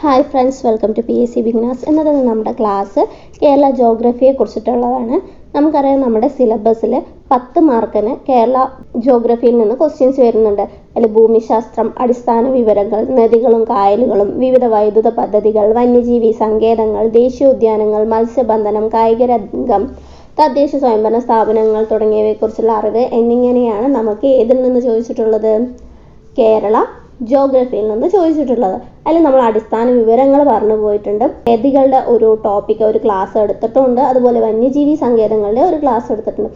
Hi friends, welcome to PSC beginners. ഇന്നത്തെ നമ്മുടെ class Kerala ജോഗ്രഫിയെ കുറിച്ചിട്ടുള്ളതാണ്. നമുക്കറിയാം, നമ്മുടെ സിലബസിൽ 10 മാർക്കിന് കേരള ജോഗ്രഫിയിൽ നിന്ന് ക്വസ്റ്റ്യൻസ് വരുന്നുണ്ട്. അതിൽ ഭൂമിശാസ്ത്രം, അടിസ്ഥാന വിവരങ്ങൾ, നദികളും കായലുകളും, വിവിധ വൈദ്യുത പദ്ധതികൾ, വന്യജീവി സങ്കേതങ്ങൾ, ദേശീയോദ്യാനങ്ങൾ, മത്സ്യബന്ധനം, കായിക രംഗം, തദ്ദേശ സ്വയംഭരണ സ്ഥാപനങ്ങൾ തുടങ്ങിയവയെക്കുറിച്ചുള്ള അറിവ് എന്നിങ്ങനെയാണ് നമുക്ക് ഏതിൽ നിന്ന് ചോദിച്ചിട്ടുള്ളത്? കേരള ജോഗ്രഫിയിൽ നിന്ന് ചോദിച്ചിട്ടുള്ളത്. അതിൽ നമ്മൾ അടിസ്ഥാന വിവരങ്ങൾ പറഞ്ഞു പോയിട്ടുണ്ട്. നദികളുടെ ഒരു ടോപ്പിക് ഒരു ക്ലാസ് എടുത്തിട്ടുണ്ട്. അതുപോലെ വന്യജീവി സങ്കേതങ്ങളുടെ ഒരു ക്ലാസ് എടുത്തിട്ടുണ്ട്.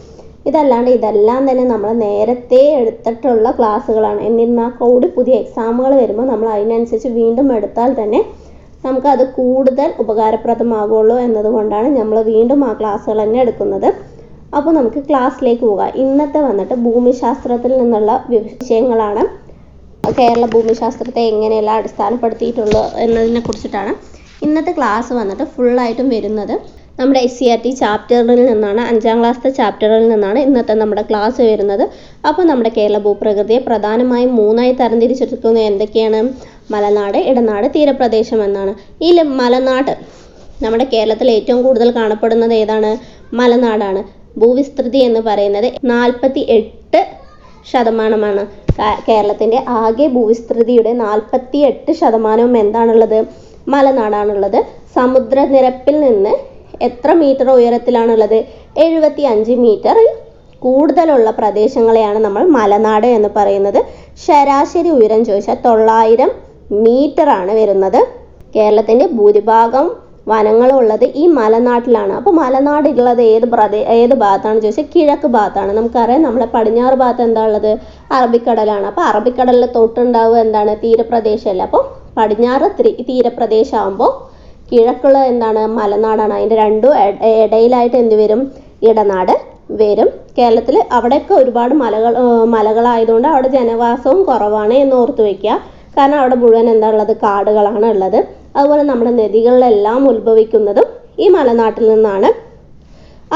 ഇതല്ലാണ്ട് ഇതെല്ലാം തന്നെ നമ്മൾ നേരത്തെ എടുത്തിട്ടുള്ള ക്ലാസ്സുകളാണ്. എന്നിരുന്നാൽ കൂടി പുതിയ എക്സാമുകൾ വരുമ്പോൾ നമ്മൾ അതിനനുസരിച്ച് വീണ്ടും എടുത്താൽ തന്നെ നമുക്കത് കൂടുതൽ ഉപകാരപ്രദമാകുള്ളൂ എന്നതുകൊണ്ടാണ് നമ്മൾ വീണ്ടും ആ ക്ലാസ്സുകൾ തന്നെ എടുക്കുന്നത്. അപ്പോൾ നമുക്ക് ക്ലാസ്സിലേക്ക് പോകാം. ഇന്നത്തെ വന്നിട്ട് ഭൂമിശാസ്ത്രത്തിൽ നിന്നുള്ള വിഷയങ്ങളാണ്. കേരള ഭൂമിശാസ്ത്രത്തെ എങ്ങനെയെല്ലാം അടിസ്ഥാനപ്പെടുത്തിയിട്ടുള്ളൂ എന്നതിനെ കുറിച്ചിട്ടാണ് ഇന്നത്തെ ക്ലാസ് വന്നിട്ട് ഫുള്ളായിട്ടും വരുന്നത്. നമ്മുടെ SCERT ചാപ്റ്ററിൽ നിന്നാണ്, 5ാം ക്ലാസ്സിലെ ചാപ്റ്ററിൽ നിന്നാണ് ഇന്നത്തെ നമ്മുടെ ക്ലാസ് വരുന്നത്. അപ്പോൾ നമ്മുടെ കേരള ഭൂപ്രകൃതിയെ പ്രധാനമായും 3ആയി തരംതിരിച്ചിരിക്കുന്നത് എന്തൊക്കെയാണ്? മലനാട്, ഇടനാട്, തീരപ്രദേശം എന്നാണ്. ഈ മലനാട് നമ്മുടെ കേരളത്തിൽ ഏറ്റവും കൂടുതൽ കാണപ്പെടുന്നത് ഏതാണ്? മലനാടാണ്. ഭൂവിസ്തൃതി എന്ന് പറയുന്നത് 48% കേരളത്തിൻ്റെ ആകെ ഭൂവിസ്തൃതിയുടെ 48% എന്താണുള്ളത്? മലനാടാണുള്ളത്. സമുദ്രനിരപ്പിൽ നിന്ന് എത്ര മീറ്റർ ഉയരത്തിലാണുള്ളത്? 75 മീറ്ററിൽ കൂടുതലുള്ള പ്രദേശങ്ങളെയാണ് നമ്മൾ മലനാട് എന്ന് പറയുന്നത്. ശരാശരി ഉയരം ചോദിച്ചാൽ 900 മീറ്റർ ആണ് വരുന്നത്. കേരളത്തിൻ്റെ ഭൂരിഭാഗം വനങ്ങളുള്ളത് ഈ മലനാട്ടിലാണ്. അപ്പോൾ മലനാടുള്ളത് ഏത് ഭാഗത്താണ് ചോദിച്ചാൽ കിഴക്ക് ഭാഗത്താണ്. നമുക്കറിയാം, നമ്മളെ പടിഞ്ഞാറ് ഭാഗത്ത് എന്താ ഉള്ളത്? അറബിക്കടലാണ്. അപ്പോൾ അറബിക്കടലിൽ തൊട്ടുണ്ടാവുക എന്താണ്? തീരപ്രദേശമല്ല. അപ്പോൾ പടിഞ്ഞാറ് തീരപ്രദേശമാകുമ്പോൾ കിഴക്കുള്ള എന്താണ്? മലനാടാണ്. അതിൻ്റെ രണ്ടും ഇടയിലായിട്ട് എന്ത് വരും? ഇടനാട് വരും. കേരളത്തിൽ അവിടെയൊക്കെ ഒരുപാട് മലകളായതുകൊണ്ട് അവിടെ ജനവാസവും കുറവാണ് എന്ന് ഓർത്ത് വയ്ക്കുക. കാരണം അവിടെ മുഴുവൻ എന്താ ഉള്ളത്? കാടുകളാണ് ഉള്ളത്. അതുപോലെ നമ്മുടെ നദികളിലെല്ലാം ഉത്ഭവിക്കുന്നതും ഈ മലനാട്ടിൽ നിന്നാണ്.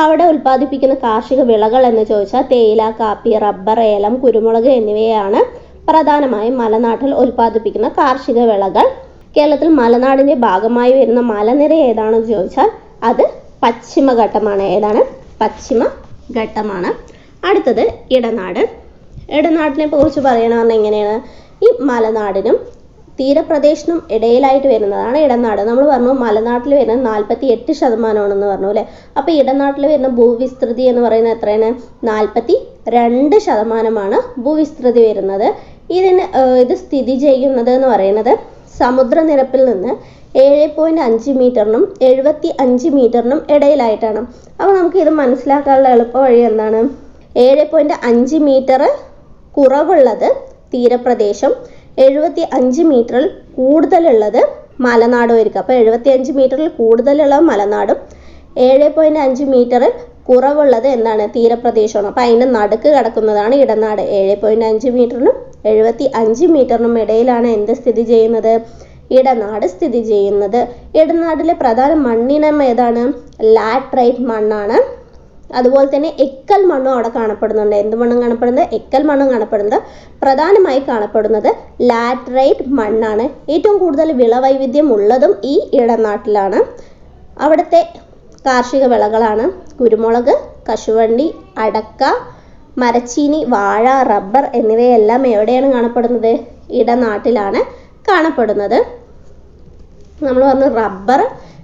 അവിടെ ഉൽപ്പാദിപ്പിക്കുന്ന കാർഷിക വിളകൾ എന്ന് ചോദിച്ചാൽ തേയില, കാപ്പി, റബ്ബർ, ഏലം, കുരുമുളക് എന്നിവയാണ് പ്രധാനമായും മലനാട്ടിൽ ഉൽപ്പാദിപ്പിക്കുന്ന കാർഷിക വിളകൾ. കേരളത്തിൽ മലനാടിൻ്റെ ഭാഗമായി വരുന്ന മലനിര ഏതാണെന്ന് ചോദിച്ചാൽ അത് പശ്ചിമഘട്ടമാണ്. ഏതാണ്? പശ്ചിമഘട്ടമാണ്. അടുത്തത് ഇടനാട്. ഇടനാടിനെ കുറിച്ച് പറയണമെന്ന് എങ്ങനെയാണ്? ഈ മലനാടിനും തീരപ്രദേശത്തിനും ഇടയിലായിട്ട് വരുന്നതാണ് ഇടനാട്. നമ്മൾ പറഞ്ഞു മലനാട്ടിൽ വരുന്നത് 48% പറഞ്ഞു അല്ലേ? അപ്പോൾ ഇടനാട്ടിൽ വരുന്ന ഭൂവിസ്തൃതി എന്ന് പറയുന്നത് എത്രയാണ്? 42% ഭൂവിസ്തൃതി വരുന്നത്. ഇത് സ്ഥിതി ചെയ്യുന്നത് എന്ന് പറയുന്നത് സമുദ്രനിരപ്പിൽ നിന്ന് 7.5 മീറ്ററിനും 75 മീറ്ററിനും ഇടയിലായിട്ടാണ്. അപ്പോൾ നമുക്ക് ഇത് മനസ്സിലാക്കാനുള്ള എളുപ്പ വഴി എന്താണ്? 7.5 മീറ്റർ കുറവുള്ളത് തീരപ്രദേശം, 75 മീറ്ററിൽ കൂടുതലുള്ളത് മലനാടുമായിരിക്കും. അപ്പോൾ 75 മീറ്ററിൽ കൂടുതലുള്ള മലനാടും 7.5 മീറ്ററിൽ കുറവുള്ളത് എന്താണ്? തീരപ്രദേശമാണ്. അപ്പോൾ അതിൻ്റെ നടുക്ക് കിടക്കുന്നതാണ് ഇടനാട്. 7.5 മീറ്ററിനും 75 മീറ്ററിനും ഇടയിലാണ് എന്ത് സ്ഥിതി ചെയ്യുന്നത്? ഇടനാട് സ്ഥിതി ചെയ്യുന്നത്. ഇടനാടിലെ പ്രധാന മണ്ണിനം ഏതാണ്? ലാറ്ററൈറ്റ് മണ്ണാണ്. അതുപോലെ തന്നെ എക്കൽ മണ്ണും അവിടെ കാണപ്പെടുന്നുണ്ട്. എന്ത് മണ്ണും കാണപ്പെടുന്നത്? എക്കൽ മണ്ണും കാണപ്പെടുന്നത്. പ്രധാനമായി കാണപ്പെടുന്നത് ലാറ്ററൈറ്റ് മണ്ണാണ്. ഏറ്റവും കൂടുതൽ വിളവൈവിധ്യം ഉള്ളതും ഈ ഇടനാട്ടിലാണ്. അവിടുത്തെ കാർഷിക വിളകളാണ് കുരുമുളക്, കശുവണ്ടി, അടക്ക, മരച്ചീനി, വാഴ, റബ്ബർ എന്നിവയെല്ലാം എവിടെയാണ് കാണപ്പെടുന്നത്? ഇടനാട്ടിലാണ് കാണപ്പെടുന്നത്. നമ്മൾ പറഞ്ഞു റബ്ബർ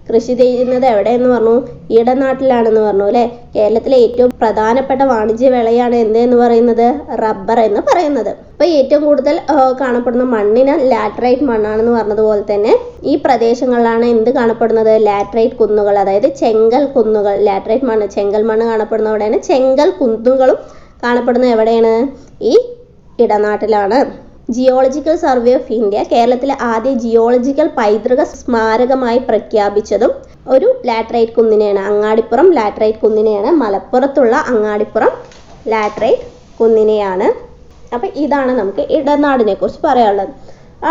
കൃഷി ചെയ്യുന്നത് എവിടെയെന്ന് പറഞ്ഞു? ഇടനാട്ടിലാണെന്ന് പറഞ്ഞു അല്ലേ? കേരളത്തിലെ ഏറ്റവും പ്രധാനപ്പെട്ട വാണിജ്യ വിളയാണ് എന്തെന്ന് പറയുന്നത്? റബ്ബർ എന്ന് പറയുന്നത്. അപ്പോൾ ഏറ്റവും കൂടുതൽ കാണപ്പെടുന്ന മണ്ണിന് ലാറ്ററൈറ്റ് മണ്ണാണെന്ന് പറഞ്ഞതുപോലെ തന്നെ ഈ പ്രദേശങ്ങളിലാണ് എന്ത് കാണപ്പെടുന്നത്? ലാറ്ററൈറ്റ് കുന്നുകൾ, അതായത് ചെങ്കൽ കുന്നുകൾ. ലാറ്ററൈറ്റ് മണ്ണ്, ചെങ്കൽ മണ്ണ് കാണപ്പെടുന്ന എവിടെയാണ്? ചെങ്കൽ കുന്നുകളും കാണപ്പെടുന്നത് എവിടെയാണ്? ഈ ഇടനാട്ടിലാണ്. ജിയോളജിക്കൽ സർവേ ഓഫ് ഇന്ത്യ കേരളത്തിലെ ആദ്യ ജിയോളജിക്കൽ പൈതൃക സ്മാരകമായി പ്രഖ്യാപിച്ചതും ഒരു ലാറ്ററൈറ്റ് കുന്നിനെയാണ്. അങ്ങാടിപ്പുറം ലാറ്ററൈറ്റ് കുന്നിനെയാണ്. മലപ്പുറത്തുള്ള അങ്ങാടിപ്പുറം ലാറ്ററൈറ്റ് കുന്നിനെയാണ്. അപ്പം ഇതാണ് നമുക്ക് ഇടനാടിനെ കുറിച്ച് പറയാനുള്ളത്.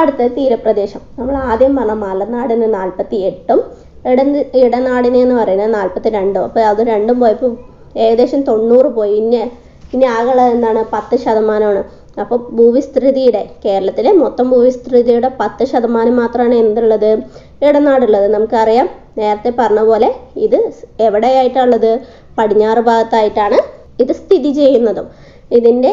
അടുത്ത തീരപ്രദേശം. നമ്മൾ ആദ്യം പറഞ്ഞ മലനാടിന് 48ഉം ഇടനാടിനെ എന്ന് പറയുന്നത് 42. അപ്പോൾ അത് രണ്ടും പോയപ്പോൾ ഏകദേശം 90 പോയി. ഇനി ആകെ എന്താണ്? 10%. അപ്പോൾ കേരളത്തിലെ മൊത്തം ഭൂവിസ്തൃതിയുടെ 10% മാത്രമാണ് എന്തുള്ളത്, ഇടനാടുള്ളത്. നമുക്കറിയാം, നേരത്തെ പറഞ്ഞ പോലെ ഇത് എവിടെയായിട്ടുള്ളത്, പടിഞ്ഞാറ് ഭാഗത്തായിട്ടാണ് ഇത് സ്ഥിതി ചെയ്യുന്നതും. ഇതിൻ്റെ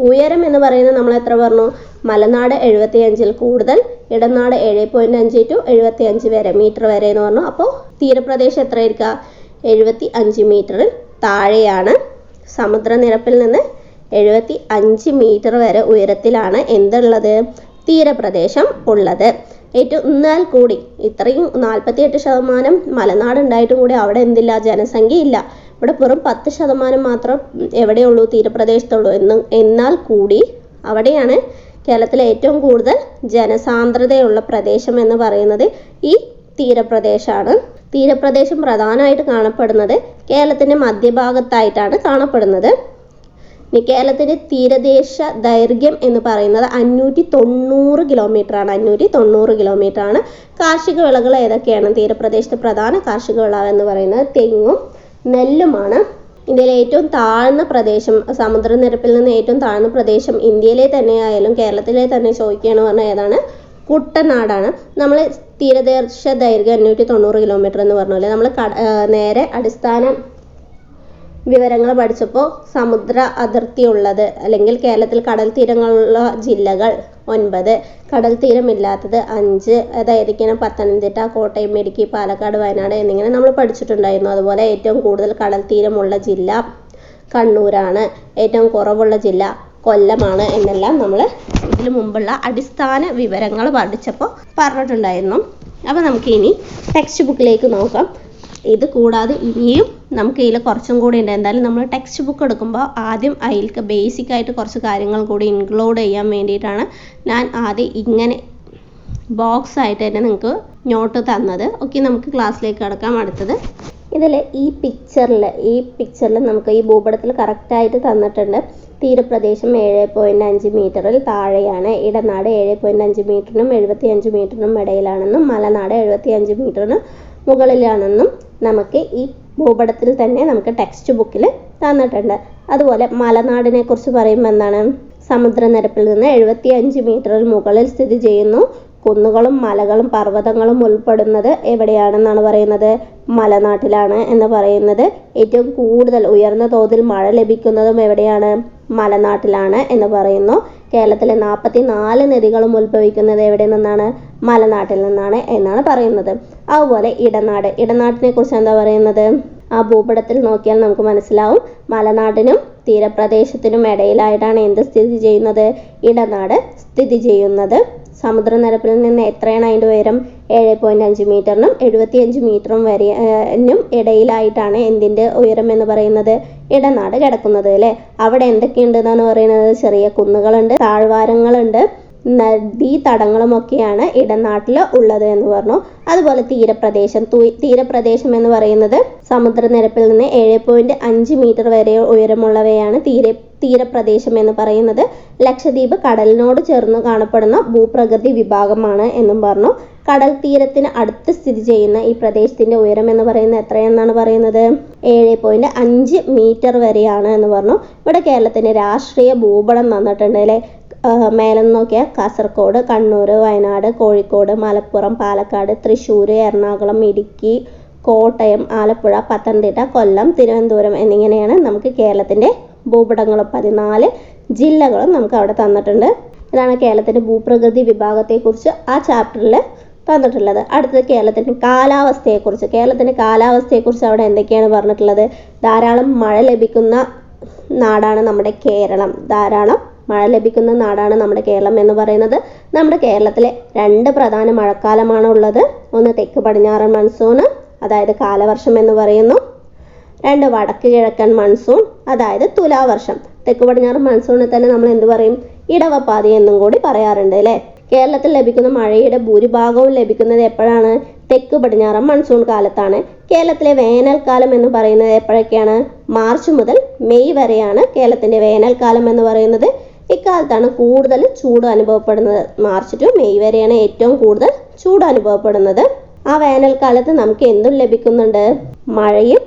ഉയരം എന്ന് പറയുന്നത് നമ്മൾ എത്ര പറഞ്ഞു, മലനാട് 75-ൽ കൂടുതൽ, ഇടനാട് 7.5 to 75 വരെ മീറ്റർ വരെ എന്ന് പറഞ്ഞു. അപ്പോൾ തീരപ്രദേശം എത്ര ആയിരിക്കുക, 75 മീറ്ററിൽ താഴെയാണ്. സമുദ്രനിരപ്പിൽ നിന്ന് 75 മീറ്റർ വരെ ഉയരത്തിലാണ് എന്തുള്ളത്, തീരപ്രദേശം ഉള്ളത്. എന്നാൽ കൂടി ഇത്രയും 48% മലനാട് ഉണ്ടായിട്ടും കൂടി അവിടെ എന്തില്ല, ജനസംഖ്യ ഇല്ല. ഇവിടെ വെറും 10% മാത്രം എവിടെയുള്ളൂ, തീരപ്രദേശത്തുള്ളൂ. എന്നാൽ കൂടി അവിടെയാണ് കേരളത്തിലെ ഏറ്റവും കൂടുതൽ ജനസാന്ദ്രതയുള്ള പ്രദേശം എന്ന് പറയുന്നത് ഈ തീരപ്രദേശമാണ്. തീരപ്രദേശം പ്രധാനമായിട്ട് കാണപ്പെടുന്നത് കേരളത്തിൻ്റെ മധ്യഭാഗത്തായിട്ടാണ് കാണപ്പെടുന്നത്. ഇനി കേരളത്തിൻ്റെ തീരദേശ ദൈർഘ്യം എന്ന് പറയുന്നത് 590 കിലോമീറ്ററാണ്. 590 കിലോമീറ്ററാണ്. കാർഷിക വിളകൾ ഏതൊക്കെയാണ്, തീരപ്രദേശത്തെ പ്രധാന കാർഷിക വിള എന്ന് പറയുന്നത് തെങ്ങും നെല്ലുമാണ്. ഇന്ത്യയിലെ ഏറ്റവും താഴ്ന്ന പ്രദേശം, സമുദ്രനിരപ്പിൽ നിന്ന് ഏറ്റവും താഴ്ന്ന പ്രദേശം ഇന്ത്യയിലെ തന്നെ ആയാലും കേരളത്തിലെ തന്നെ ചോദിക്കുകയാണ് പറഞ്ഞാൽ ഏതാണ്, കുട്ടനാടാണ്. നമ്മൾ തീരദേശ ദൈർഘ്യം 590 കിലോമീറ്റർ എന്ന് പറഞ്ഞാൽ നമ്മൾ നേരെ അടിസ്ഥാന വിവരങ്ങൾ പഠിച്ചപ്പോൾ സമുദ്ര അതിർത്തി ഉള്ളത് അല്ലെങ്കിൽ കേരളത്തിൽ കടൽ തീരങ്ങളുള്ള ജില്ലകൾ 9, കടൽ തീരമില്ലാത്തത് 5. അതായിരിക്കണം പത്തനംതിട്ട, കോട്ടയം, ഇടുക്കി, പാലക്കാട്, വയനാട് എന്നിങ്ങനെ നമ്മൾ പഠിച്ചിട്ടുണ്ടായിരുന്നു. അതുപോലെ ഏറ്റവും കൂടുതൽ കടൽ തീരമുള്ള ജില്ല കണ്ണൂരാണ്, ഏറ്റവും കുറവുള്ള ജില്ല കൊല്ലമാണ് എന്നെല്ലാം നമ്മൾ ഇതിനു മുമ്പുള്ള അടിസ്ഥാന വിവരങ്ങൾ പഠിച്ചപ്പോൾ പറഞ്ഞിട്ടുണ്ടായിരുന്നു. അപ്പോൾ നമുക്ക് ഇനി ടെക്സ്റ്റ് ബുക്കിലേക്ക് നോക്കാം. ഇത് കൂടാതെ ഇനിയും നമുക്ക് ഇതിൽ കുറച്ചും കൂടി ഉണ്ട്. എന്തായാലും നമ്മൾ ടെക്സ്റ്റ് ബുക്ക് എടുക്കുമ്പോൾ ആദ്യം അതിലേക്ക് ബേസിക് ആയിട്ട് കുറച്ച് കാര്യങ്ങൾ കൂടി ഇൻക്ലൂഡ് ചെയ്യാൻ വേണ്ടിയിട്ടാണ് ഞാൻ ആദ്യം ഇങ്ങനെ ബോക്സ് ആയിട്ട് തന്നെ നിങ്ങൾക്ക് നോട്ട് തന്നത്. ഓക്കെ, നമുക്ക് ക്ലാസ്സിലേക്ക് കിടക്കാം. അടുത്തത് ഇതിൽ ഈ പിക്ചറിൽ നമുക്ക് ഈ ഭൂപടത്തിൽ കറക്റ്റായിട്ട് തന്നിട്ടുണ്ട്. തീരപ്രദേശം 7.5 മീറ്ററിൽ താഴെയാണ്, ഇടനാട് 7.5 മീറ്ററിനും 75 മീറ്ററിനും ഇടയിലാണെന്നും മലനാട് 75 മീറ്ററിനും മുകളിലാണെന്നും നമുക്ക് ഈ ഭൂപടത്തിൽ തന്നെ നമുക്ക് ടെക്സ്റ്റ് ബുക്കിൽ തന്നിട്ടുണ്ട്. അതുപോലെ മലനാടിനെ കുറിച്ച് പറയുമ്പോൾ എന്താണ്, സമുദ്രനിരപ്പിൽ നിന്ന് 75 മീറ്ററിൽ മുകളിൽ സ്ഥിതി ചെയ്യുന്നു. കുന്നുകളും മലകളും പർവ്വതങ്ങളും ഉൾപ്പെടുന്നത് എവിടെയാണെന്നാണ് പറയുന്നത്, മലനാട്ടിലാണ് എന്ന് പറയുന്നത്. ഏറ്റവും കൂടുതൽ ഉയർന്ന തോതിൽ മഴ ലഭിക്കുന്നതും എവിടെയാണ്, മലനാട്ടിലാണ് എന്ന് പറയുന്നു. കേരളത്തിലെ 44 നദികളും ഉത്ഭവിക്കുന്നത് എവിടെ നിന്നാണ്, മലനാട്ടിൽ നിന്നാണ് എന്നാണ് പറയുന്നത്. അതുപോലെ ഇടനാടിനെ കുറിച്ച് എന്താ പറയുന്നത്, ആ ഭൂപടത്തിൽ നോക്കിയാൽ നമുക്ക് മനസ്സിലാവും. മലനാടിനും തീരപ്രദേശത്തിനും ഇടയിലായിട്ടാണ് എന്ത് സ്ഥിതി ചെയ്യുന്നത്, ഇടനാട് സ്ഥിതി ചെയ്യുന്നത്. സമുദ്രനിരപ്പിൽ നിന്ന് എത്രയാണ് അതിൻ്റെ ഉയരം, 7.5 മീറ്ററിനും 75 മീറ്ററും വരെയും ഇടയിലായിട്ടാണ് എന്തിൻ്റെ ഉയരം എന്ന് പറയുന്നത്, ഇടനാട് കിടക്കുന്നത് അല്ലേ. അവിടെ എന്തൊക്കെയുണ്ടെന്നാണ് പറയുന്നത്, ചെറിയ കുന്നുകളുണ്ട്, താഴ്വാരങ്ങളുണ്ട്, നദീതടങ്ങളുമൊക്കെയാണ് ഇടനാട്ടിൽ ഉള്ളത് എന്ന് പറഞ്ഞു. അതുപോലെ തീരപ്രദേശം എന്ന് പറയുന്നത് സമുദ്രനിരപ്പിൽ നിന്ന് 7.5 മീറ്റർ വരെ ഉയരമുള്ളവയാണ് തീരപ്രദേശം എന്ന് പറയുന്നത്. ലക്ഷദ്വീപ് കടലിനോട് ചേർന്ന് കാണപ്പെടുന്ന ഭൂപ്രകൃതി വിഭാഗമാണ് എന്നും പറഞ്ഞു. കടൽ തീരത്തിന് അടുത്ത് സ്ഥിതി ചെയ്യുന്ന ഈ പ്രദേശത്തിന്റെ ഉയരം എന്ന് പറയുന്നത് എത്രയെന്നാണ് പറയുന്നത്, 7.5 മീറ്റർ വരെയാണ് എന്ന് പറഞ്ഞു. ഇവിടെ കേരളത്തിന്റെ രാഷ്ട്രീയ ഭൂപടം തന്നിട്ടുണ്ട് അല്ലേ. മേലെ നോക്കിയാൽ കാസർഗോഡ്, കണ്ണൂർ, വയനാട്, കോഴിക്കോട്, മലപ്പുറം, പാലക്കാട്, തൃശ്ശൂർ, എറണാകുളം, ഇടുക്കി, കോട്ടയം, ആലപ്പുഴ, പത്തനംതിട്ട, കൊല്ലം, തിരുവനന്തപുരം എന്നിങ്ങനെയാണ് നമുക്ക് കേരളത്തിൻ്റെ ഭൂപടങ്ങൾ. 14 ജില്ലകളും നമുക്ക് അവിടെ തന്നിട്ടുണ്ട്. ഇതാണ് കേരളത്തിൻ്റെ ഭൂപ്രകൃതി വിഭാഗത്തെക്കുറിച്ച് ആ ചാപ്റ്ററിൽ തന്നിട്ടുള്ളത്. അടുത്തത് കേരളത്തിൻ്റെ കാലാവസ്ഥയെക്കുറിച്ച് അവിടെ എന്തൊക്കെയാണ് പറഞ്ഞിട്ടുള്ളത്, ധാരാളം മഴ ലഭിക്കുന്ന നാടാണ് നമ്മുടെ കേരളം. നമ്മുടെ കേരളം എന്ന് പറയുന്നത്. നമ്മുടെ കേരളത്തിലെ 2 പ്രധാന മഴക്കാലമാണ് ഉള്ളത്. ഒന്ന് തെക്ക് പടിഞ്ഞാറൻ മൺസൂൺ, അതായത് കാലവർഷം എന്ന് പറയുന്നു. 2 വടക്ക് കിഴക്കൻ മൺസൂൺ, അതായത് തുലാവർഷം. തെക്ക് പടിഞ്ഞാറൻ മൺസൂണിൽ തന്നെ നമ്മൾ എന്ത് പറയും, ഇടവപ്പാതി എന്നും കൂടി പറയാറുണ്ട് അല്ലേ. കേരളത്തിൽ ലഭിക്കുന്ന മഴയുടെ ഭൂരിഭാഗവും ലഭിക്കുന്നത് എപ്പോഴാണ്, തെക്ക് പടിഞ്ഞാറൻ മൺസൂൺ കാലത്താണ്. കേരളത്തിലെ വേനൽക്കാലം എന്ന് പറയുന്നത് എപ്പോഴൊക്കെയാണ്, മാർച്ച് മുതൽ മെയ് വരെയാണ് കേരളത്തിൻ്റെ വേനൽക്കാലം എന്ന് പറയുന്നത്. ഇക്കാലത്താണ് കൂടുതൽ ചൂട് അനുഭവപ്പെടുന്നത്. മാർച്ച് ടു മെയ് വരെയാണ് ഏറ്റവും കൂടുതൽ ചൂട് അനുഭവപ്പെടുന്നത്. ആ വേനൽക്കാലത്ത് നമുക്ക് എന്തും ലഭിക്കുന്നുണ്ട്, മഴയും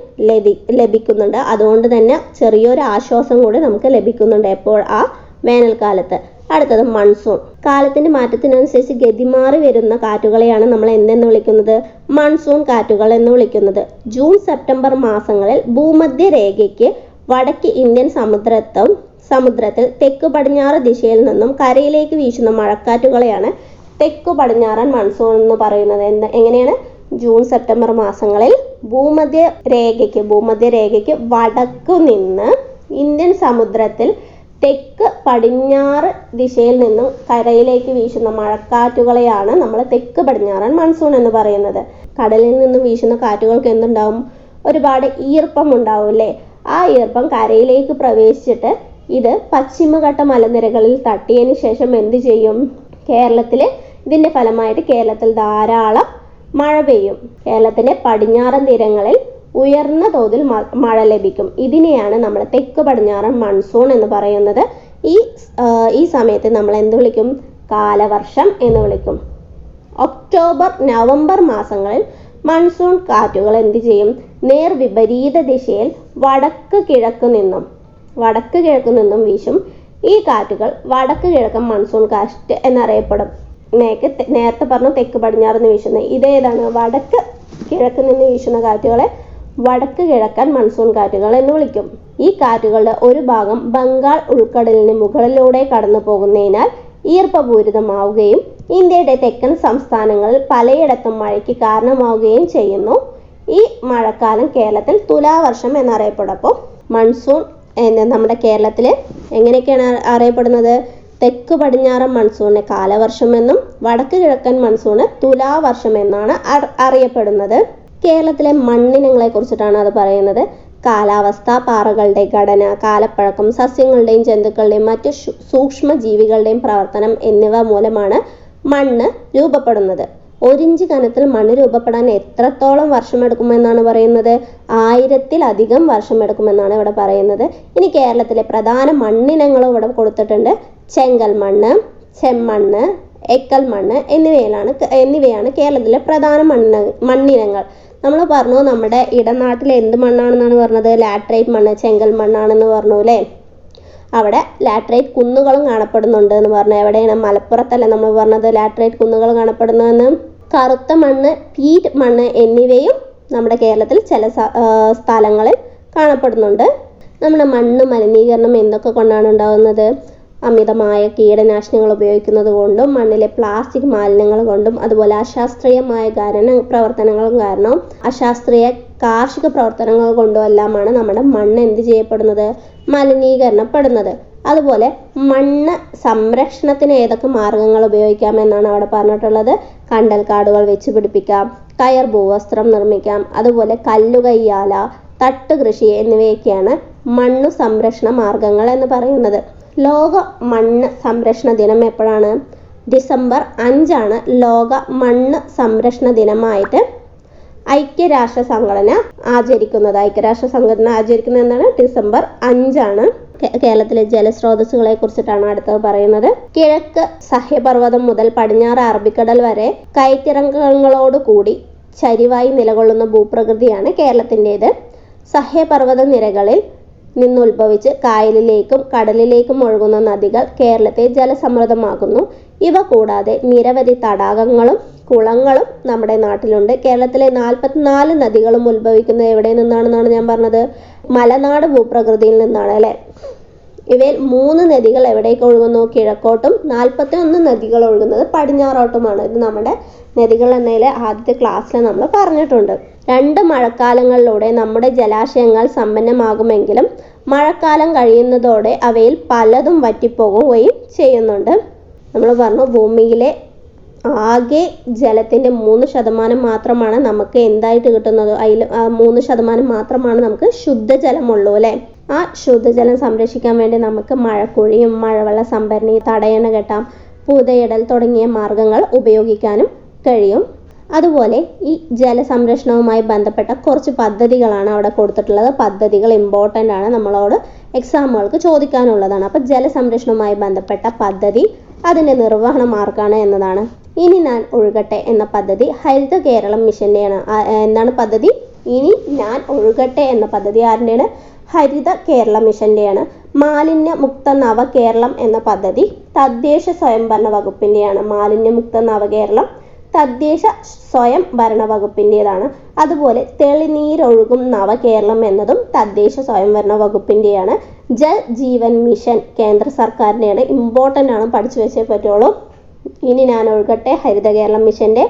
ലഭിക്കുന്നുണ്ട്. അതുകൊണ്ട് തന്നെ ചെറിയൊരു ആശ്വാസം കൂടി നമുക്ക് ലഭിക്കുന്നുണ്ട്. എപ്പോൾ, ആ വേനൽക്കാലത്ത്. അടുത്തത് മൺസൂൺ. കാലത്തിന്റെ മാറ്റത്തിനനുസരിച്ച് ഗതിമാറി വരുന്ന കാറ്റുകളെയാണ് നമ്മൾ എന്തെന്ന് വിളിക്കുന്നത്? മൺസൂൺ കാറ്റുകൾ എന്ന് വിളിക്കുന്നത്. ജൂൺ സെപ്റ്റംബർ മാസങ്ങളിൽ ഭൂമധ്യരേഖയ്ക്ക് വടക്ക് ഇന്ത്യൻ സമുദ്രത്തിൽ തെക്ക് പടിഞ്ഞാറ് ദിശയിൽ നിന്നും കരയിലേക്ക് വീശുന്ന മഴക്കാറ്റുകളെയാണ് തെക്കു പടിഞ്ഞാറൻ മൺസൂൺ എന്ന് പറയുന്നത്. എങ്ങനെയാണ്? ജൂൺ സെപ്റ്റംബർ മാസങ്ങളിൽ ഭൂമധ്യരേഖയ്ക്ക് വടക്കു നിന്ന് ഇന്ത്യൻ സമുദ്രത്തിൽ തെക്ക് പടിഞ്ഞാറ് ദിശയിൽ നിന്നും കരയിലേക്ക് വീശുന്ന മഴക്കാറ്റുകളെയാണ് നമ്മൾ തെക്ക് പടിഞ്ഞാറൻ മൺസൂൺ എന്ന് പറയുന്നത്. കടലിൽ നിന്നും വീശുന്ന കാറ്റുകൾക്ക് എന്തുണ്ടാവും? ഒരുപാട് ഈർപ്പം ഉണ്ടാവും അല്ലേ? ആ ഈർപ്പം കരയിലേക്ക് പ്രവേശിച്ചിട്ട് ഇത് പശ്ചിമഘട്ട മലനിരകളിൽ തട്ടിയതിന് ശേഷം എന്ത് ചെയ്യും? ഇതിന്റെ ഫലമായിട്ട് കേരളത്തിൽ ധാരാളം മഴ പെയ്യും. കേരളത്തിന്റെ പടിഞ്ഞാറൻ തീരങ്ങളിൽ ഉയർന്ന തോതിൽ മഴ ലഭിക്കും. ഇതിനെയാണ് നമ്മൾ തെക്ക് പടിഞ്ഞാറൻ മൺസൂൺ എന്ന് പറയുന്നത്. ഈ സമയത്ത് നമ്മൾ എന്ത് വിളിക്കും? കാലവർഷം എന്ന് വിളിക്കും. ഒക്ടോബർ നവംബർ മാസങ്ങളിൽ മൺസൂൺ കാറ്റുകൾ എന്ത് ചെയ്യും? നേർവിപരീത ദിശയിൽ വടക്ക് കിഴക്ക് നിന്നും വീശും. ഈ കാറ്റുകൾ വടക്ക് കിഴക്കൻ മൺസൂൺ കാറ്റ് എന്നറിയപ്പെടും. നേരത്തെ പറഞ്ഞു തെക്ക് പടിഞ്ഞാറ് വീശുന്നത്. ഇതേതാണ്? വടക്ക് കിഴക്ക് നിന്ന് വീശുന്ന കാറ്റുകളെ വടക്ക് കിഴക്കൻ മൺസൂൺ കാറ്റുകൾ എന്ന് വിളിക്കും. ഈ കാറ്റുകളുടെ ഒരു ഭാഗം ബംഗാൾ ഉൾക്കടലിന് മുകളിലൂടെ കടന്നു പോകുന്നതിനാൽ ഈർപ്പപൂരിതമാവുകയും ഇന്ത്യയുടെ തെക്കൻ സംസ്ഥാനങ്ങളിൽ പലയിടത്തും മഴയ്ക്ക് കാരണമാവുകയും ചെയ്യുന്നു. ഈ മഴക്കാലം കേരളത്തിൽ തുലാവർഷം എന്നറിയപ്പെടും. അപ്പോൾ മൺസൂൺ നമ്മുടെ കേരളത്തിൽ എങ്ങനെയൊക്കെയാണ് അറിയപ്പെടുന്നത്? തെക്ക് പടിഞ്ഞാറൻ മൺസൂണിനെ കാലവർഷം എന്നും വടക്ക് കിഴക്കൻ മൺസൂണ് തുലാവർഷം എന്നാണ് അറിയപ്പെടുന്നത്. കേരളത്തിലെ മണ്ണിനങ്ങളെ കുറിച്ചിട്ടാണ് അത് പറയുന്നത്. കാലാവസ്ഥ, പാറകളുടെ ഘടന, കാലപ്പഴക്കം, സസ്യങ്ങളുടെയും ജന്തുക്കളുടെയും മറ്റു സൂക്ഷ്മ ജീവികളുടെയും പ്രവർത്തനം എന്നിവ മൂലമാണ് മണ്ണ് രൂപപ്പെടുന്നത്. 1 ഇഞ്ച് കനത്തിൽ മണ്ണ് രൂപപ്പെടാൻ എത്രത്തോളം വർഷമെടുക്കുമെന്നാണ് പറയുന്നത്? 1000-ലധികം വർഷമെടുക്കുമെന്നാണ് ഇവിടെ പറയുന്നത്. ഇനി കേരളത്തിലെ പ്രധാന മണ്ണിനങ്ങളും ഇവിടെ കൊടുത്തിട്ടുണ്ട്. ചെങ്കൽ മണ്ണ്, ചെമ്മണ്ണ്, എക്കൽ മണ്ണ് എന്നിവയാണ് കേരളത്തിലെ പ്രധാന മണ്ണിനങ്ങൾ. നമ്മൾ പറഞ്ഞു നമ്മുടെ ഇടനാട്ടിൽ എന്ത് മണ്ണാണെന്നാണ് പറഞ്ഞത്? ലാറ്ററൈറ്റ് മണ്ണ്, ചെങ്കൽ മണ്ണാണെന്ന് പറഞ്ഞു അല്ലേ? അവിടെ ലാറ്ററൈറ്റ് കുന്നുകളും കാണപ്പെടുന്നുണ്ട് എന്ന് പറഞ്ഞു. എവിടെയാണ്? മലപ്പുറത്തല്ലേ നമ്മൾ പറഞ്ഞത് ലാറ്ററൈറ്റ് കുന്നുകൾ കാണപ്പെടുന്നതെന്ന്. കറുത്ത മണ്ണ്, പീറ്റ് മണ്ണ് എന്നിവയും നമ്മുടെ കേരളത്തിൽ ചില സ്ഥലങ്ങളിൽ കാണപ്പെടുന്നുണ്ട്. നമ്മുടെ മണ്ണ് മലിനീകരണം എന്തൊക്കെ കൊണ്ടാണ് ഉണ്ടാകുന്നത്? അമിതമായ കീടനാശിനികൾ ഉപയോഗിക്കുന്നത് കൊണ്ടും മണ്ണിലെ പ്ലാസ്റ്റിക് മാലിന്യങ്ങൾ കൊണ്ടും അതുപോലെ അശാസ്ത്രീയമായ പ്രവർത്തനങ്ങളും കാരണം അശാസ്ത്രീയ കാർഷിക പ്രവർത്തനങ്ങൾ കൊണ്ടും എല്ലാമാണ് നമ്മുടെ മണ്ണ് എന്ത് ചെയ്യപ്പെടുന്നത്? മലിനീകരണപ്പെടുന്നത്. അതുപോലെ മണ്ണ് സംരക്ഷണത്തിന് ഏതൊക്കെ മാർഗങ്ങൾ ഉപയോഗിക്കാമെന്നാണ് അവിടെ പറഞ്ഞിട്ടുള്ളത്. കണ്ടൽ കാടുകൾ വെച്ച് പിടിപ്പിക്കാം, കയർ ഭൂവസ്ത്രം നിർമ്മിക്കാം, അതുപോലെ കല്ലുകയ്യാല, തട്ടുകൃഷി എന്നിവയൊക്കെയാണ് മണ്ണു സംരക്ഷണ മാർഗങ്ങൾ എന്ന് പറയുന്നത്. ലോക മണ്ണ് സംരക്ഷണ ദിനം എപ്പോഴാണ്? ഡിസംബർ 5 ലോക മണ്ണ് സംരക്ഷണ ദിനമായിട്ട് ഐക്യരാഷ്ട്ര സംഘടന ആചരിക്കുന്നത്. എന്താണ്? ഡിസംബർ 5. കേരളത്തിലെ ജലസ്രോതസ്സുകളെ കുറിച്ചിട്ടാണ് അടുത്തത് പറയുന്നത്. കിഴക്ക് സഹ്യപർവ്വതം മുതൽ പടിഞ്ഞാറ് അറബിക്കടൽ വരെ കയറ്റിറക്കങ്ങളോടുകൂടി ചരിവായി നിലകൊള്ളുന്ന ഭൂപ്രകൃതിയാണ് കേരളത്തിൻ്റെത്. സഹ്യപർവ്വത നിരകളിൽ നിന്നുത്ഭവിച്ച് കായലിലേക്കും കടലിലേക്കും ഒഴുകുന്ന നദികൾ കേരളത്തെ ജലസമൃദ്ധമാക്കുന്നു. ഇവ കൂടാതെ നിരവധി തടാകങ്ങളും കുളങ്ങളും നമ്മുടെ നാട്ടിലുണ്ട്. കേരളത്തിലെ 44 നദികളും ഉത്ഭവിക്കുന്നത് എവിടെ നിന്നാണെന്നാണ് ഞാൻ പറഞ്ഞത്? മലനാട് ഭൂപ്രകൃതിയിൽ നിന്നാണ് അല്ലേ? ഇവയിൽ 3 നദികൾ എവിടേക്ക് ഒഴുകുന്നു? കിഴക്കോട്ടും 41 നദികൾ ഒഴുകുന്നത് പടിഞ്ഞാറോട്ടുമാണ്. ഇത് നമ്മുടെ നദികൾ എന്നതിലെ ആദ്യത്തെ ക്ലാസ്സിൽ നമ്മൾ പറഞ്ഞിട്ടുണ്ട്. 2 മഴക്കാലങ്ങളിലൂടെ നമ്മുടെ ജലാശയങ്ങൾ സമ്പന്നമാകുമെങ്കിലും മഴക്കാലം കഴിയുന്നതോടെ അവയിൽ പലതും വറ്റിപ്പോകുകയും ചെയ്യുന്നുണ്ട്. നമ്മൾ പറഞ്ഞു ഭൂമിയിലെ ആകെ ജലത്തിൻ്റെ 3% മാത്രമാണ് നമുക്ക് എന്തായിട്ട് കിട്ടുന്നത്. അതിൽ 3% മാത്രമാണ് നമുക്ക് ശുദ്ധജലമുള്ളൂ അല്ലേ? ആ ശുദ്ധജലം സംരക്ഷിക്കാൻ വേണ്ടി നമുക്ക് മഴക്കുഴിയും മഴവെള്ള സംഭരണി, തടയണ കെട്ടാം, പുതയിടൽ തുടങ്ങിയ മാർഗങ്ങൾ ഉപയോഗിക്കാനും കഴിയും. അതുപോലെ ഈ ജലസംരക്ഷണവുമായി ബന്ധപ്പെട്ട കുറച്ച് പദ്ധതികളാണ് അവിടെ കൊടുത്തിട്ടുള്ളത്. പദ്ധതികൾ ഇമ്പോർട്ടൻ്റ് ആണ്, നമ്മളോട് എക്സാമുകൾക്ക് ചോദിക്കാനുള്ളതാണ്. അപ്പോൾ ജലസംരക്ഷണവുമായി ബന്ധപ്പെട്ട പദ്ധതി, അതിൻ്റെ നിർവഹണം ആർക്കാണ് എന്നതാണ്. ഇനി ഞാൻ ഒഴുകട്ടെ എന്ന പദ്ധതി ഹരിത കേരളം മിഷൻ്റെയാണ്. എന്താണ് പദ്ധതി? ഇനി ഞാൻ ഒഴുകട്ടെ എന്ന പദ്ധതി ആരുടെയാണ്? ഹരിത കേരള മിഷന്റെയാണ്. മാലിന്യമുക്ത നവകേരളം എന്ന പദ്ധതി തദ്ദേശ സ്വയംഭരണ വകുപ്പിന്റെയാണ്. മാലിന്യമുക്ത നവകേരളം തദ്ദേശ സ്വയംഭരണ വകുപ്പിൻ്റെതാണ്. അതുപോലെ തെളിനീരൊഴുകും നവകേരളം എന്നതും തദ്ദേശ സ്വയംഭരണ വകുപ്പിൻ്റെയാണ്. ജൽ ജീവൻ മിഷൻ കേന്ദ്ര സർക്കാരിൻ്റെയാണ്. ഇമ്പോർട്ടൻ്റ് ആണ്, പഠിച്ചു വെച്ചേ പറ്റുള്ളൂ. ഇനി ഞാൻ ഒഴുകട്ടെ ഹരിത കേരളം മിഷന്റെ.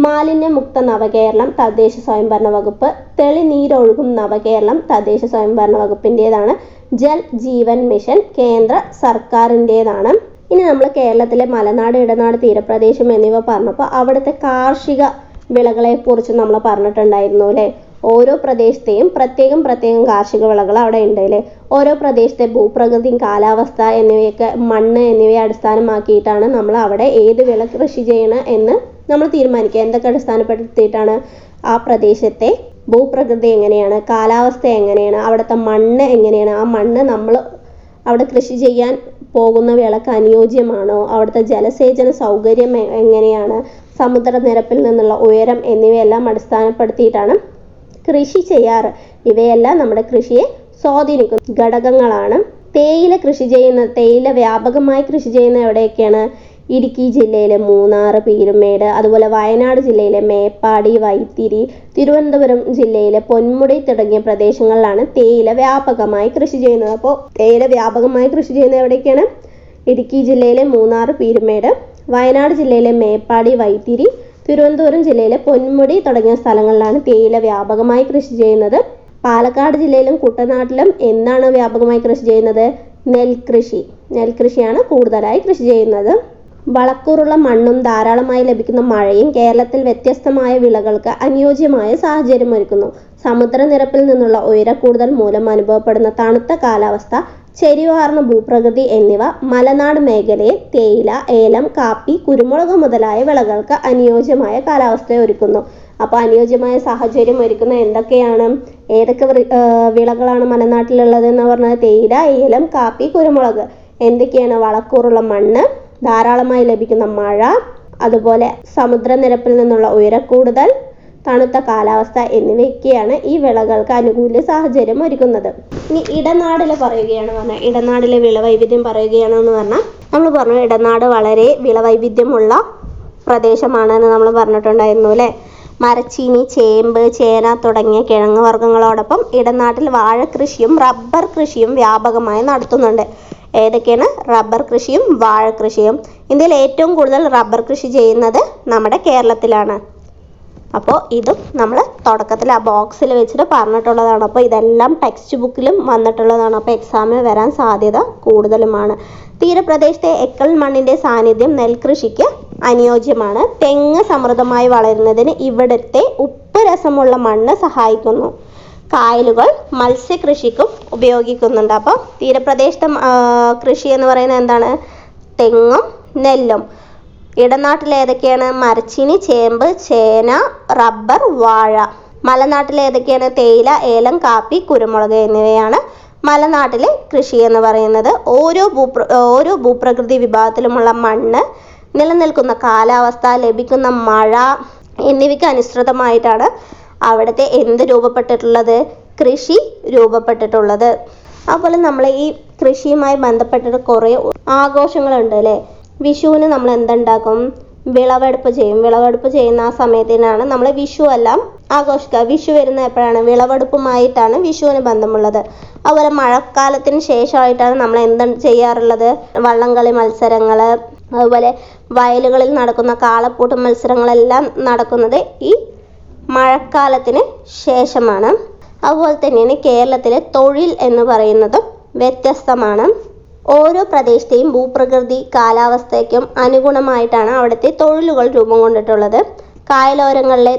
മാലിന്യമുക്ത നവകേരളം തദ്ദേശ സ്വയംഭരണ വകുപ്പ്. തെളിനീരൊഴുകും നവകേരളം തദ്ദേശ സ്വയംഭരണ വകുപ്പിൻ്റെതാണ്. ജൽ ജീവൻ മിഷൻ കേന്ദ്ര സർക്കാരിൻ്റെതാണ്. ഇനി നമ്മൾ കേരളത്തിലെ മലനാട്, ഇടനാട്, തീരപ്രദേശം എന്നിവ പറഞ്ഞപ്പോൾ അവിടുത്തെ കാർഷിക വിളകളെ കുറിച്ച് നമ്മൾ പറഞ്ഞിട്ടുണ്ടായിരുന്നു അല്ലേ. ഓരോ പ്രദേശത്തെയും പ്രത്യേകം കാർഷിക വിളകൾ അവിടെ ഉണ്ട് അല്ലേ. ഓരോ പ്രദേശത്തെ ഭൂപ്രകൃതിയും കാലാവസ്ഥ എന്നിവയൊക്കെ, മണ്ണ് എന്നിവയെ അടിസ്ഥാനമാക്കിയിട്ടാണ് നമ്മൾ അവിടെ ഏത് വിള കൃഷി ചെയ്യണം എന്ന് നമ്മൾ തീരുമാനിക്കുക. എന്തൊക്കെ അടിസ്ഥാനപ്പെടുത്തിയിട്ടാണ്? ആ പ്രദേശത്തെ ഭൂപ്രകൃതി എങ്ങനെയാണ്, കാലാവസ്ഥ എങ്ങനെയാണ്, അവിടുത്തെ മണ്ണ് എങ്ങനെയാണ്, ആ മണ്ണ് നമ്മൾ അവിടെ കൃഷി ചെയ്യാൻ പോകുന്ന വിളക്ക് അനുയോജ്യമാണോ, അവിടുത്തെ ജലസേചന സൗകര്യം എങ്ങനെയാണ്, സമുദ്രനിരപ്പിൽ നിന്നുള്ള ഉയരം എന്നിവയെല്ലാം അടിസ്ഥാനപ്പെടുത്തിയിട്ടാണ് കൃഷി ചെയ്യാറ്. ഇവയെല്ലാം നമ്മുടെ കൃഷിയെ സ്വാധീനിക്കുന്ന ഘടകങ്ങളാണ്. തേയില വ്യാപകമായി കൃഷി ചെയ്യുന്ന എവിടെയൊക്കെയാണ്? ഇടുക്കി ജില്ലയിലെ മൂന്നാർ, പീരുമേട്, അതുപോലെ വയനാട് ജില്ലയിലെ മേപ്പാടി, വൈത്തിരി, തിരുവനന്തപുരം ജില്ലയിലെ പൊന്മുടി തുടങ്ങിയ പ്രദേശങ്ങളിലാണ് തേയില വ്യാപകമായി കൃഷി ചെയ്യുന്നത്. അപ്പോൾ തേയില വ്യാപകമായി കൃഷി ചെയ്യുന്നത് എവിടെയൊക്കെയാണ്? ഇടുക്കി ജില്ലയിലെ മൂന്നാർ, പീരുമേട്, വയനാട് ജില്ലയിലെ മേപ്പാടി, വൈത്തിരി, തിരുവനന്തപുരം ജില്ലയിലെ പൊന്മുടി തുടങ്ങിയ സ്ഥലങ്ങളിലാണ് തേയില വ്യാപകമായി കൃഷി ചെയ്യുന്നത്. പാലക്കാട് ജില്ലയിലും കുട്ടനാട്ടിലും എന്താണ് വ്യാപകമായി കൃഷി ചെയ്യുന്നത്? നെൽകൃഷിയാണ് കൂടുതലായി കൃഷി ചെയ്യുന്നത്. വളക്കൂറുള്ള മണ്ണും ധാരാളമായി ലഭിക്കുന്ന മഴയും കേരളത്തിൽ വ്യത്യസ്തമായ വിളകൾക്ക് അനുയോജ്യമായ സാഹചര്യം ഒരുക്കുന്നു. സമുദ്രനിരപ്പിൽ നിന്നുള്ള ഉയരക്കൂടുതൽ മൂലം അനുഭവപ്പെടുന്ന തണുത്ത കാലാവസ്ഥ, ചെരിവാർന്ന ഭൂപ്രകൃതി എന്നിവ മലനാട് മേഖലയെ തേയില, ഏലം, കാപ്പി, കുരുമുളക് മുതലായ വിളകൾക്ക് അനുയോജ്യമായ കാലാവസ്ഥയെ ഒരുക്കുന്നു. അപ്പോൾ അനുയോജ്യമായ സാഹചര്യം ഒരുക്കുന്ന എന്തൊക്കെയാണ്? ഏതൊക്കെ വിളകളാണ് മലനാട്ടിലുള്ളത് എന്ന് പറഞ്ഞാൽ തേയില, ഏലം, കാപ്പി, കുരുമുളക്. എന്തൊക്കെയാണ്? വളക്കൂറുള്ള മണ്ണ്, ധാരാളമായി ലഭിക്കുന്ന മഴ, അതുപോലെ സമുദ്രനിരപ്പിൽ നിന്നുള്ള ഉയരക്കൂടുതൽ, തണുത്ത കാലാവസ്ഥ എന്നിവയൊക്കെയാണ് ഈ വിളകൾക്ക് അനുകൂല സാഹചര്യം ഒരുക്കുന്നത്. ഇനി ഇടനാടിലെ ഇടനാടിലെ വിളവൈവിധ്യം പറയുകയാണെന്ന് പറഞ്ഞാൽ നമ്മൾ പറഞ്ഞു ഇടനാട് വളരെ വിളവൈവിധ്യമുള്ള പ്രദേശമാണെന്ന് നമ്മൾ പറഞ്ഞിട്ടുണ്ടായിരുന്നു അല്ലേ. മരച്ചീനി, ചേമ്പ്, ചേന തുടങ്ങിയ കിഴങ്ങ് വർഗ്ഗങ്ങളോടൊപ്പം ഇടനാട്ടിൽ വാഴക്കൃഷിയും റബ്ബർ കൃഷിയും വ്യാപകമായി നടത്തുന്നുണ്ട്. ഏതൊക്കെയാണ്? റബ്ബർ കൃഷിയും വാഴക്കൃഷിയും. ഇന്ത്യയിൽ ഏറ്റവും കൂടുതൽ റബ്ബർ കൃഷി ചെയ്യുന്നത് നമ്മുടെ കേരളത്തിലാണ്. അപ്പോൾ ഇതും നമ്മൾ തുടക്കത്തിൽ ആ ബോക്സിൽ വെച്ചിട്ട് പറഞ്ഞിട്ടുള്ളതാണ്. അപ്പോൾ ഇതെല്ലാം ടെക്സ്റ്റ് ബുക്കിലും വന്നിട്ടുള്ളതാണ്. അപ്പോൾ എക്സാമിന് വരാൻ സാധ്യത കൂടുതലുമാണ്. തീരപ്രദേശത്തെ എക്കൽ മണ്ണിൻ്റെ സാന്നിധ്യം നെൽകൃഷിക്ക് അനുയോജ്യമാണ്. തെങ്ങ് സമൃദ്ധമായി വളരുന്നതിന് ഇവിടുത്തെ ഉപ്പ് രസമുള്ള മണ്ണ് സഹായിക്കുന്നു. കായലുകൾ മത്സ്യകൃഷിക്കും ഉപയോഗിക്കുന്നുണ്ട്. അപ്പോൾ തീരപ്രദേശത്തെ കൃഷി എന്ന് പറയുന്നത് എന്താണ്? തെങ്ങും നെല്ലും. ഇടനാട്ടിൽ ഏതൊക്കെയാണ്? മരച്ചീനി, ചേമ്പ്, ചേന, റബ്ബർ, വാഴ. മലനാട്ടിൽ ഏതൊക്കെയാണ്? തേയില, ഏലം, കാപ്പി, കുരുമുളക് എന്നിവയാണ് മലനാട്ടിലെ കൃഷി എന്ന് പറയുന്നത്. ഓരോ ഭൂപ്രകൃതി വിഭാഗത്തിലുമുള്ള മണ്ണ്, നിലനിൽക്കുന്ന കാലാവസ്ഥ, ലഭിക്കുന്ന മഴ എന്നിവയ്ക്ക് അനുസൃതമായിട്ടാണ് അവിടുത്തെ എന്ത് രൂപപ്പെട്ടിട്ടുള്ളത്? കൃഷി രൂപപ്പെട്ടിട്ടുള്ളത്. അതുപോലെ നമ്മൾ ഈ കൃഷിയുമായി ബന്ധപ്പെട്ടിട്ട് കുറേ ആഘോഷങ്ങളുണ്ട് അല്ലേ. വിഷുവിന് നമ്മൾ എന്തുണ്ടാക്കും? വിളവെടുപ്പ് ചെയ്യും. വിളവെടുപ്പ് ചെയ്യുന്ന ആ സമയത്തിനാണ് നമ്മൾ വിഷു എല്ലാം ആഘോഷിക്കുക. വിഷു വരുന്ന എപ്പോഴാണ്? വിളവെടുപ്പുമായിട്ടാണ് വിഷുവിന് ബന്ധമുള്ളത്. അതുപോലെ മഴക്കാലത്തിന് ശേഷമായിട്ടാണ് നമ്മൾ എന്ത് ചെയ്യാറുള്ളത്? വള്ളംകളി മത്സരങ്ങൾ, അതുപോലെ വയലുകളിൽ നടക്കുന്ന കാളപ്പൂട്ട് മത്സരങ്ങളെല്ലാം നടക്കുന്നത് ഈ മഴക്കാലത്തിന് ശേഷമാണ്. അതുപോലെ തന്നെയാണ് കേരളത്തിലെ തൊഴിൽ എന്ന് പറയുന്നതും വ്യത്യസ്തമാണ്. ഓരോ പ്രദേശത്തെയും ഭൂപ്രകൃതി കാലാവസ്ഥയ്ക്കും അനുഗുണമായിട്ടാണ് അവിടുത്തെ തൊഴിലുകൾ രൂപം കൊണ്ടിട്ടുള്ളത്. കായലോരങ്ങളിലെ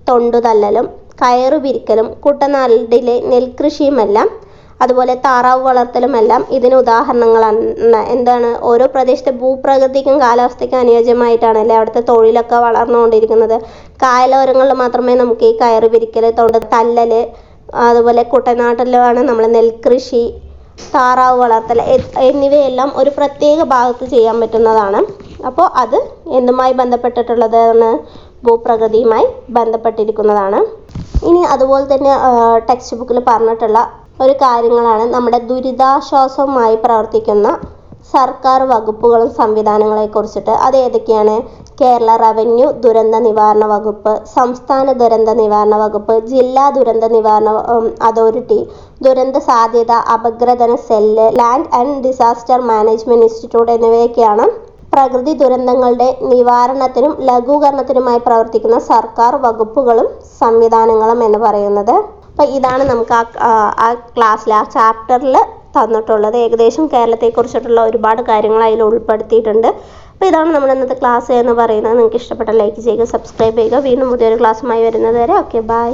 തൊണ്ടുതല്ലലും കയറുപിരിക്കലും കുട്ടനാടിലെ നെൽകൃഷിയുമെല്ലാം അതുപോലെ താറാവ് വളർത്തലുമെല്ലാം ഇതിന് ഉദാഹരണങ്ങളാണ്. എന്താണ്? ഓരോ പ്രദേശത്തെ ഭൂപ്രകൃതിക്കും കാലാവസ്ഥയ്ക്കും അനുയോജ്യമായിട്ടാണല്ലേ അവിടുത്തെ തൊഴിലൊക്കെ വളർന്നുകൊണ്ടിരിക്കുന്നത്. കായലോരങ്ങളിൽ മാത്രമേ നമുക്ക് ഈ കയറുപിരിക്കൽ, തൊണ്ട് തല്ലൽ, അതുപോലെ കുട്ടനാട്ടിലാണ് നമ്മൾ നെൽകൃഷി, താറാവ് വളർത്തൽ എന്നിവയെല്ലാം ഒരു പ്രത്യേക ഭാഗത്ത് ചെയ്യാൻ പറ്റുന്നതാണ്. അപ്പോൾ അത് എന്തുമായി ബന്ധപ്പെട്ടിട്ടുള്ളതാണ്? ഭൂപ്രകൃതിയുമായി ബന്ധപ്പെട്ടിരിക്കുന്നതാണ്. ഇനി അതുപോലെ തന്നെ ടെക്സ്റ്റ് ബുക്കിൽ പറഞ്ഞിട്ടുള്ള ഒരു കാര്യങ്ങളാണ് നമ്മുടെ ദുരിതാശ്വാസവുമായി പ്രവർത്തിക്കുന്ന സർക്കാർ വകുപ്പുകളും സംവിധാനങ്ങളെ കുറിച്ചിട്ട്. അത് ഏതൊക്കെയാണ്? കേരള റവന്യൂ ദുരന്ത നിവാരണ വകുപ്പ്, സംസ്ഥാന ദുരന്ത നിവാരണ വകുപ്പ്, ജില്ലാ ദുരന്ത നിവാരണ അതോറിറ്റി, ദുരന്ത സാധ്യത അപഗ്രഥന cell, land and disaster management institute എന്നിവയൊക്കെയാണ് പ്രകൃതി ദുരന്തങ്ങളുടെ നിവാരണത്തിനും ലഘൂകരണത്തിനുമായി പ്രവർത്തിക്കുന്ന സർക്കാർ വകുപ്പുകളും സംവിധാനങ്ങളും എന്ന് പറയുന്നത്. അപ്പോൾ ഇതാണ് നമുക്ക് ആ ക്ലാസ്സിൽ ആ ചാപ്റ്ററിൽ തന്നിട്ടുള്ളത്. ഏകദേശം കേരളത്തെക്കുറിച്ചിട്ടുള്ള ഒരുപാട് കാര്യങ്ങൾ അതിൽ ഉൾപ്പെടുത്തിയിട്ടുണ്ട്. അപ്പോൾ ഇതാണ് നമ്മുടെ ഇന്നത്തെ ക്ലാസ് എന്ന് പറയുന്നത്. നിങ്ങൾക്ക് ഇഷ്ടപ്പെട്ട ലൈക്ക് ചെയ്യുക, സബ്സ്ക്രൈബ് ചെയ്യുക. വീണ്ടും പുതിയൊരു ക്ലാസ്സുമായി വരുന്നത് വരെ ഓക്കെ ബൈ.